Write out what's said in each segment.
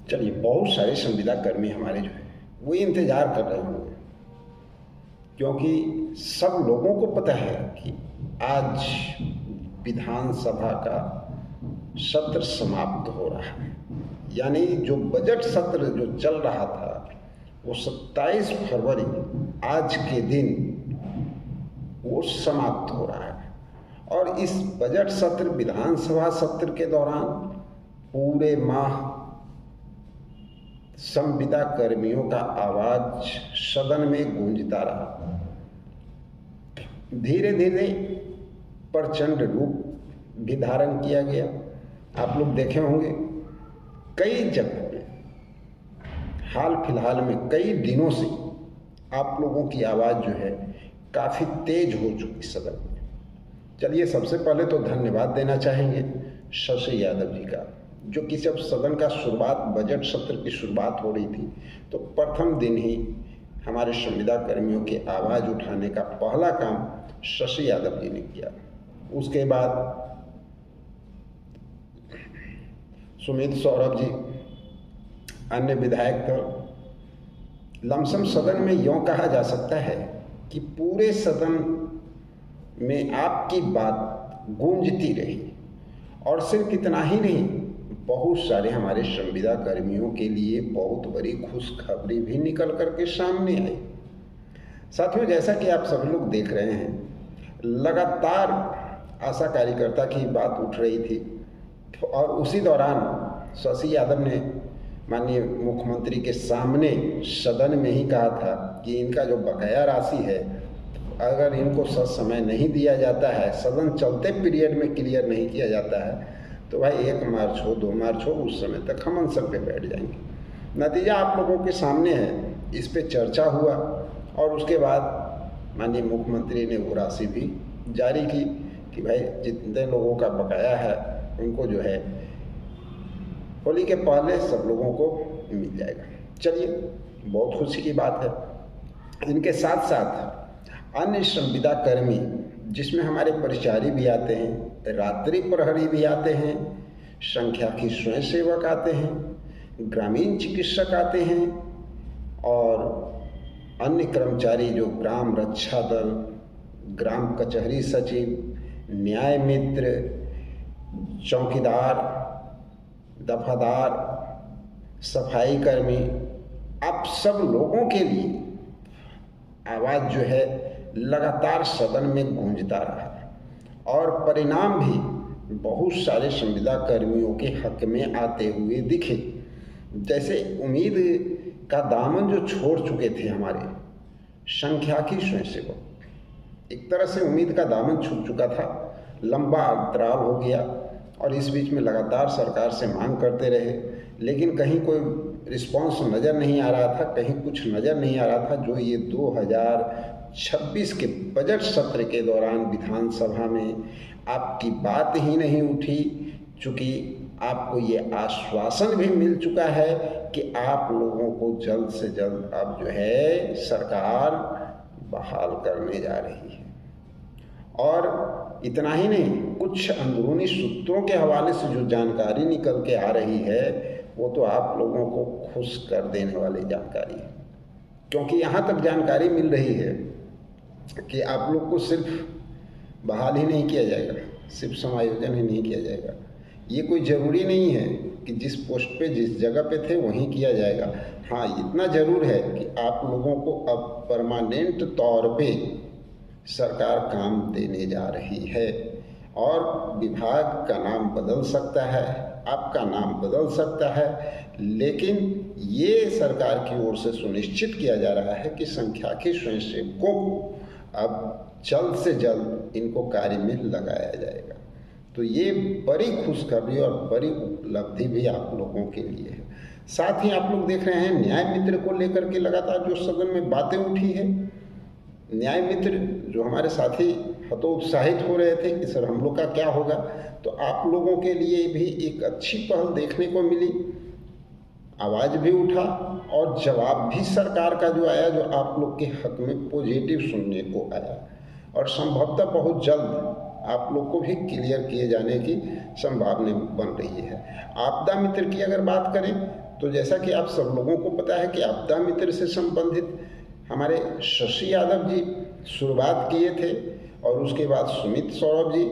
चलिए, बहुत सारे संविदा कर्मी हमारे जो है वो इंतजार कर रहे होंगे, क्योंकि सब लोगों को पता है कि आज विधानसभा का सत्र समाप्त हो रहा है। यानी जो बजट सत्र जो चल रहा था वो 27 फरवरी आज के दिन वो समाप्त हो रहा है। और इस बजट सत्र, विधानसभा सत्र के दौरान पूरे माह संविदा कर्मियों का आवाज सदन में गूंजता रहा। धीरे धीरे प्रचंड रूप भी धारण किया गया। आप लोग देखे होंगे कई जगहों में हाल फिलहाल में कई दिनों से आप लोगों की आवाज़ जो है काफ़ी तेज हो चुकी सदन में। चलिए, सबसे पहले तो धन्यवाद देना चाहेंगे शशि यादव जी का, जो कि जब सदन का शुरुआत, बजट सत्र की शुरुआत हो रही थी तो प्रथम दिन ही हमारे संविदा कर्मियों की आवाज़ उठाने का पहला काम शशि यादव जी ने किया। उसके बाद सुमित सौरभ जी, अन्य विधायक, तो लमसम सदन में यूँ कहा जा सकता है कि पूरे सदन में आपकी बात गूंजती रही। और सिर्फ इतना ही नहीं, बहुत सारे हमारे संविदा कर्मियों के लिए बहुत बड़ी खुशखबरी भी निकल कर के सामने आई। साथियों, जैसा कि आप सभी लोग देख रहे हैं, लगातार आशा कार्यकर्ता की बात उठ रही थी और उसी दौरान शशि यादव ने माननीय मुख्यमंत्री के सामने सदन में ही कहा था कि इनका जो बकाया राशि है, अगर इनको समय नहीं दिया जाता है, सदन चलते पीरियड में क्लियर नहीं किया जाता है, तो भाई 1 मार्च हो, 2 मार्च हो, उस समय तक हम अनशन पे बैठ जाएंगे। नतीजा आप लोगों के सामने है। इस पे चर्चा हुआ और उसके बाद माननीय मुख्यमंत्री ने वो राशि भी जारी की कि भाई जितने लोगों का बकाया है उनको जो है होली के पहले सब लोगों को मिल जाएगा। चलिए, बहुत खुशी की बात है। इनके साथ साथ अन्य संविदा कर्मी, जिसमें हमारे परिचारी भी आते हैं, रात्रि प्रहरी भी आते हैं, संख्याकी स्वयंसेवक आते हैं, ग्रामीण चिकित्सक आते हैं और अन्य कर्मचारी जो ग्राम रक्षा दल, ग्राम कचहरी सचिव, न्याय मित्र, चौकीदार, दफादार, सफाई कर्मी, आप सब लोगों के लिए आवाज़ जो है लगातार सदन में गूंजता रहा और परिणाम भी बहुत सारे संविदा कर्मियों के हक में आते हुए दिखे। जैसे उम्मीद का दामन जो छोड़ चुके थे हमारे संख्याकी स्वयंसेवक, एक तरह से उम्मीद का दामन छूट चुका था, लंबा अंतराल हो गया और इस बीच में लगातार सरकार से मांग करते रहे, लेकिन कहीं कोई रिस्पांस नज़र नहीं आ रहा था, कहीं कुछ नज़र नहीं आ रहा था। जो ये 2026 के बजट सत्र के दौरान विधानसभा में आपकी बात ही नहीं उठी, चूँकि आपको ये आश्वासन भी मिल चुका है कि आप लोगों को जल्द से जल्द अब जो है सरकार बहाल करने जा रही है। और इतना ही नहीं, कुछ अंदरूनी सूत्रों के हवाले से जो जानकारी निकल के आ रही है वो तो आप लोगों को खुश कर देने वाली जानकारी है, क्योंकि यहाँ तक जानकारी मिल रही है कि आप लोग को सिर्फ बहाल ही नहीं किया जाएगा, सिर्फ समायोजन ही नहीं किया जाएगा। ये कोई ज़रूरी नहीं है कि जिस पोस्ट पे, जिस जगह पे थे वहीं किया जाएगा। हाँ, इतना ज़रूर है कि आप लोगों को अब परमानेंट तौर पे सरकार काम देने जा रही है और विभाग का नाम बदल सकता है, आपका नाम बदल सकता है, लेकिन ये सरकार की ओर से सुनिश्चित किया जा रहा है कि संख्याकी स्वयंसेवकों को अब जल्द से जल्द इनको कार्य में लगाया जाएगा। तो ये बड़ी खुशखबरी और बड़ी उपलब्धि भी आप लोगों के लिए है। साथ ही आप लोग देख रहे हैं न्याय मित्र को लेकर के लगातार जो सदन में बातें उठी है, न्याय मित्र जो हमारे साथी हतोत्साहित हो रहे थे कि सर हम लोग का क्या होगा, तो आप लोगों के लिए भी एक अच्छी पहल देखने को मिली, आवाज़ भी उठा और जवाब भी सरकार का जो आया, जो आप लोग के हक में पॉजिटिव सुनने को आया और संभवतः बहुत जल्द आप लोग को भी क्लियर किए जाने की संभावना बन रही है। आपदा मित्र की अगर बात करें तो जैसा कि आप सब लोगों को पता है कि आपदा मित्र से संबंधित हमारे शशि यादव जी शुरुआत किए थे, और उसके बाद सुमित सौरभ जी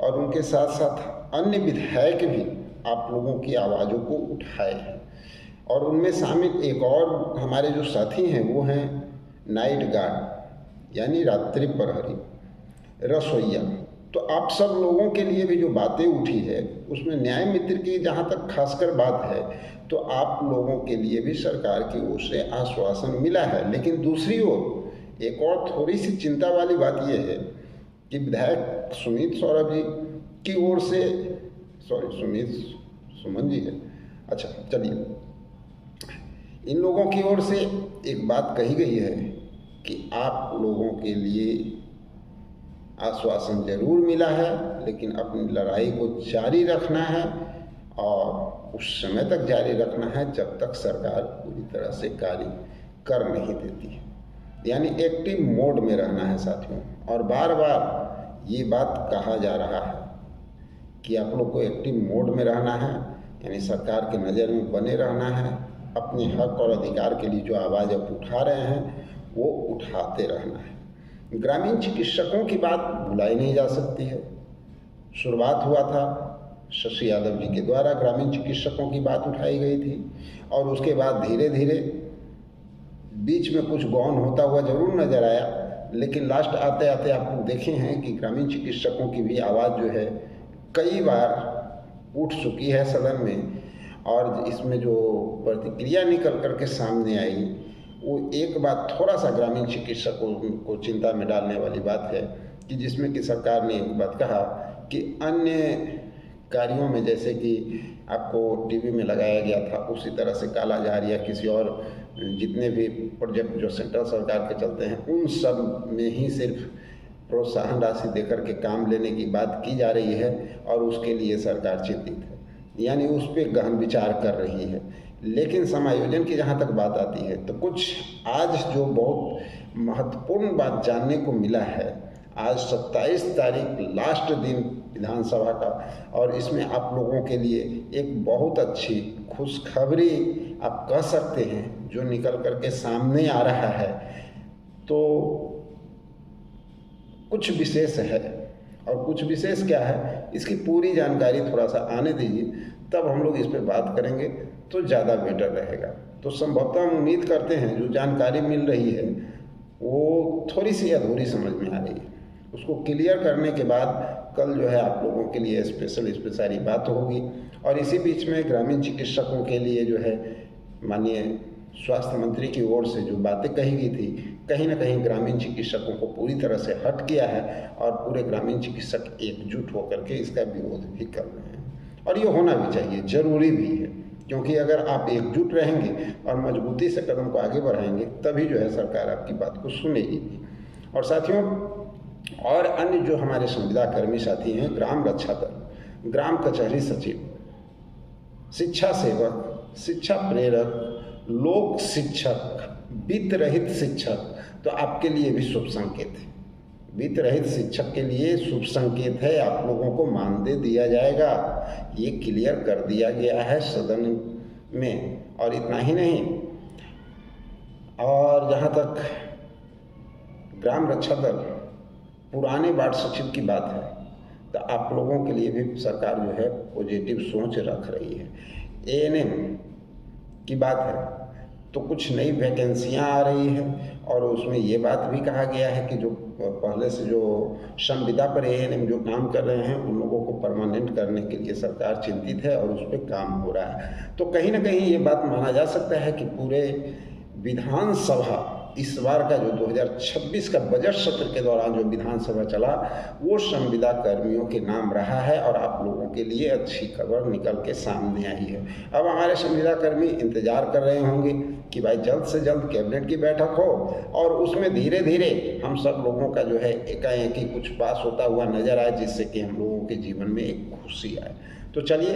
और उनके साथ साथ अन्य विधायक भी आप लोगों की आवाज़ों को उठाए हैं। और उनमें शामिल एक और हमारे जो साथी हैं वो हैं नाइट गार्ड, यानी रात्रि प्रहरी, रसोइया। तो आप सब लोगों के लिए भी जो बातें उठी है उसमें न्याय मित्र की जहाँ तक खासकर बात है, तो आप लोगों के लिए भी सरकार की ओर से आश्वासन मिला है। लेकिन दूसरी ओर एक और थोड़ी सी चिंता वाली बात यह है कि विधायक सुमित सौरभ जी की ओर से, सुमन जी है, अच्छा चलिए, इन लोगों की ओर से एक बात कही गई है कि आप लोगों के लिए आश्वासन जरूर मिला है, लेकिन अपनी लड़ाई को जारी रखना है और उस समय तक जारी रखना है जब तक सरकार पूरी तरह से कार्य कर नहीं देती है, यानी एक्टिव मोड में रहना है साथियों। और बार बार ये बात कहा जा रहा है कि आप लोग को एक्टिव मोड में रहना है, यानी सरकार की नज़र में बने रहना है, अपने हक और अधिकार के लिए जो आवाज़ आप उठा रहे हैं वो उठाते रहना है। ग्रामीण चिकित्सकों की बात भुलाई नहीं जा सकती है। शुरुआत हुआ था शशि यादव जी के द्वारा, ग्रामीण चिकित्सकों की बात उठाई गई थी, और उसके बाद धीरे धीरे बीच में कुछ गौन होता हुआ जरूर नजर आया, लेकिन लास्ट आते आते आप लोग देखे हैं कि ग्रामीण चिकित्सकों की भी आवाज़ जो है कई बार उठ चुकी है सदन में। और इसमें जो प्रतिक्रिया निकल करके सामने आई वो एक बात थोड़ा सा ग्रामीण चिकित्सकों को चिंता में डालने वाली बात है कि जिसमें कि सरकार ने एक बात कहा कि अन्य कार्यों में, जैसे कि आपको टीवी में लगाया गया था उसी तरह से कालाजार या किसी और जितने भी प्रोजेक्ट जो सेंट्रल सरकार के चलते हैं उन सब में ही सिर्फ प्रोत्साहन राशि देकर के काम लेने की बात की जा रही है, और उसके लिए सरकार चिंतित है, यानी उस पर गहन विचार कर रही है। लेकिन समायोजन की जहाँ तक बात आती है तो कुछ आज जो बहुत महत्वपूर्ण बात जानने को मिला है, आज 27 तारीख लास्ट दिन विधानसभा का, और इसमें आप लोगों के लिए एक बहुत अच्छी खुशखबरी आप कह सकते हैं जो निकल करके सामने आ रहा है। तो कुछ विशेष है, और कुछ विशेष क्या है इसकी पूरी जानकारी थोड़ा सा आने दीजिए, तब हम लोग इस पर बात करेंगे तो ज़्यादा बेटर रहेगा। तो संभवतः हम उम्मीद करते हैं जो जानकारी मिल रही है वो थोड़ी सी अधूरी समझ में आ रही है, उसको क्लियर करने के बाद कल जो है आप लोगों के लिए स्पेशल इस पर सारी बात होगी। और इसी बीच में ग्रामीण चिकित्सकों के लिए जो है माननीय स्वास्थ्य मंत्री की ओर से जो बातें कही गई थी, कहीं ना कहीं ग्रामीण चिकित्सकों को पूरी तरह से हट किया है, और पूरे ग्रामीण चिकित्सक एकजुट होकर के इसका विरोध भी कर रहे हैं। और ये होना भी चाहिए, जरूरी भी है, क्योंकि अगर आप एकजुट रहेंगे और मजबूती से कदम को आगे बढ़ाएंगे तभी जो है सरकार आपकी बात को सुनेगी। और साथियों, और अन्य जो हमारे संविदा कर्मी साथी हैं, ग्राम रक्षा दल, ग्राम कचहरी सचिव, शिक्षा सेवक, शिक्षा प्रेरक, लोक शिक्षक, वित्त रहित शिक्षक, तो आपके लिए भी शुभ संकेत है। वित्त रहित शिक्षक के लिए शुभ संकेत है, आप लोगों को मानदेय दिया जाएगा, ये क्लियर कर दिया गया है सदन में। और इतना ही नहीं, और जहाँ तक ग्राम रक्षा दल पुराने वार्ड सचिव की बात है, तो आप लोगों के लिए भी सरकार जो है पॉजिटिव सोच रख रही है। एएनएम की बात है तो कुछ नई वैकेंसियां आ रही है, और उसमें ये बात भी कहा गया है कि जो पहले से जो संविदा पर एएनएम जो काम कर रहे हैं उन लोगों को परमानेंट करने के लिए सरकार चिंतित है और उस पर काम हो रहा है। तो कहीं ना कहीं ये बात माना जा सकता है कि पूरे विधानसभा इस बार का जो 2026 का बजट सत्र के दौरान जो विधानसभा चला वो संविदा कर्मियों के नाम रहा है, और आप लोगों के लिए अच्छी खबर निकल के सामने आई है। अब हमारे संविदा कर्मी इंतजार कर रहे होंगे कि भाई जल्द से जल्द कैबिनेट की बैठक हो, और उसमें धीरे धीरे हम सब लोगों का जो है एकाएक ही कुछ पास होता हुआ नजर आए, जिससे कि हम लोगों के जीवन में एक खुशी आए। तो चलिए,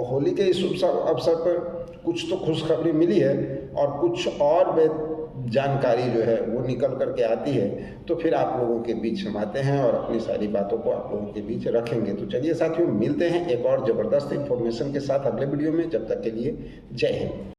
होली के इस अवसर पर कुछ तो खुशखबरी मिली है, और कुछ और जानकारी जो है वो निकल करके आती है, तो फिर आप लोगों के बीच हम आते हैं और अपनी सारी बातों को आप लोगों के बीच रखेंगे। तो चलिए साथियों, मिलते हैं एक और ज़बरदस्त इन्फॉर्मेशन के साथ अगले वीडियो में। जब तक के लिए जय हिंद।